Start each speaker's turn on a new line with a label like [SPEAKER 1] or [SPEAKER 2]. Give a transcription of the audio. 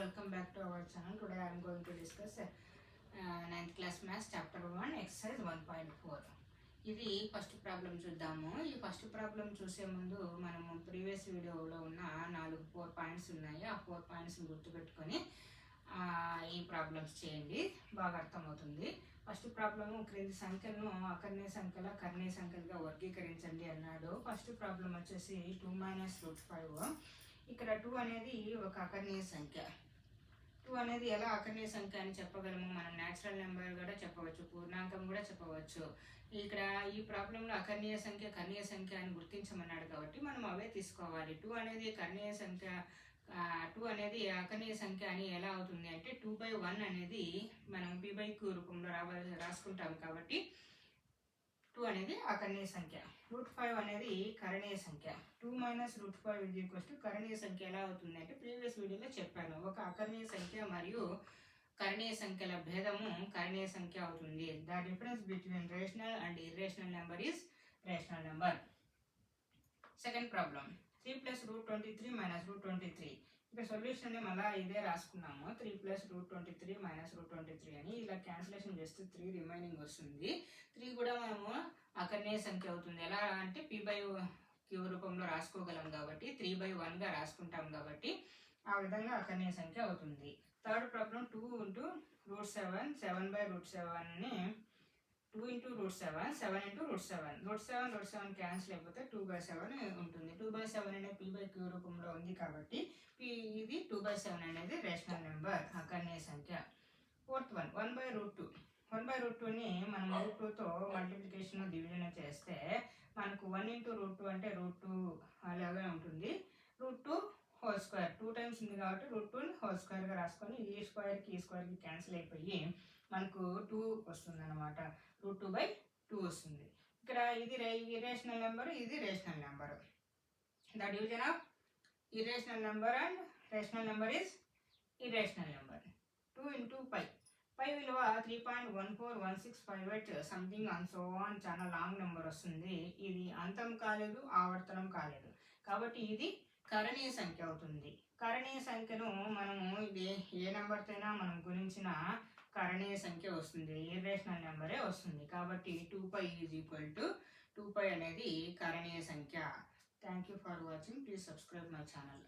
[SPEAKER 1] welcome back to our channel. Today I am going to discuss 9th class maths chapter 1 exercise 1.4. ఇది first problem చూద్దాము. ఈ first problem చూసే ముందు మనము previous వీడియోలో ఉన్న 4 పాయింట్స్ ఉన్నాయి. ఆ 4 పాయింట్స్ గుర్తుపెట్టుకొని ఈ ప్రాబ్లమ్స్ చేయండి, బాగా అర్థమవుతుంది. ఫస్ట్ ప్రాబ్లము క్రింది సంఖ్యలను అకర్ణీయ సంఖ్యల కర్ణీయ సంఖ్యలుగా వర్గీకరించండి అన్నాడు. ఫస్ట్ ప్రాబ్లం వచ్చేసి 2 - √5. ఇక్కడ 2 అనేది ఒక అకర్ణీయ సంఖ్య. 2 అనేది ఎలా అకర్ణీయ సంఖ్య అని చెప్పగలము? మనం న్యాచురల్ నెంబర్ కూడా చెప్పవచ్చు, పూర్ణాంకం కూడా చెప్పవచ్చు. ఇక్కడ ఈ ప్రాబ్లంలో అకర్ణీయ సంఖ్య కర్ణీయ సంఖ్య అని గుర్తించమన్నాడు కాబట్టి మనం అవే తీసుకోవాలి. 2 అనేది కర్ణీయ సంఖ్య, 2 అనేది అకర్ణీయ సంఖ్య అని ఎలా అవుతుంది అంటే 2/1 అనేది మనం p/q రూపంలో రాసుకుంటాం కాబట్టి 2 అనేది అకర్ణీయ సంఖ్య. √5 అనేది కరణీయ సంఖ్య. 2 - √5 కరణీయ సంఖ్య ఎలా అవుతుంది అంటే ప్రీవియస్ వీడియోలో చెప్పాను. ఒక అకర్ణీయ సంఖ్య మరియు కరణీయ సంఖ్యల భేదము కరణీయ సంఖ్య అవుతుంది. The difference between rational and irrational number is rational number. Second problem 3 + √23 - √23. ఇక్కడ సొల్యూషన్ మళ్ళీ ఇదే రాసుకున్నాము. 3 + √23 - √23 అని ఇలా క్యాన్సిలేషన్ చేస్తే 3 రిమైనింగ్ వస్తుంది. 3 కూడా మనము అకర్ణీయ సంఖ్య అవుతుంది. ఎలా అంటే p/q రూపంలో రాసుకోగలం కాబట్టి 3/1గా రాసుకుంటాం కాబట్టి ఆ విధంగా అకర్ణీయ సంఖ్య అవుతుంది. థర్డ్ ప్రాబ్లం 2 × √7 7/√7ని 2 × √7 7 × √7 √7 క్యాన్సిల్ అయిపోతే 2/7 ఉంటుంది. 2/7 అనే p/q రూపంలో ఉంది కాబట్టి ఇది 2/7 అనేది రేషనల్ నెంబర్, అకర్ణీయ సంఖ్య. Fourth one 1/√2. 1/√2ని మనం √2తో మల్టిప్లికేషన్ డివిజన్ చేస్తే మనకు 1 × √2 అంటే √2 అలాగే ఉంటుంది. √2 హోల్ స్క్వేర్ 2 టైమ్స్ ఉంది కాబట్టి √2 హోల్ స్క్వేర్గా రాసుకొని ఈ స్క్వేర్కి క్యాన్సిల్ అయిపోయి మనకు 2 వస్తుంది అనమాట. √2/2 వస్తుంది. ఇక్కడ ఇది ఇర్రేషనల్ నెంబర్, ఇది rational number. The division of irrational number and rational number is irrational number. 2 × π. పై విలువ 3.141658 సంథింగ్ అండ్ సో ఆన్, చాలా లాంగ్ నెంబర్ వస్తుంది. ఇది అంతం కాలేదు, ఆవర్తనం కాలేదు కాబట్టి ఇది కరణీయ సంఖ్య అవుతుంది. కరణీయ సంఖ్యను మనము ఇది ఏ నెంబర్తో అయినా మనం గుణించిన కరణీయ సంఖ్య వస్తుంది, ఇర్రేషనల్ నెంబరే వస్తుంది. కాబట్టి 2π = 2π అనేది కరణీయ సంఖ్య. Thank you for watching. Please subscribe my channel.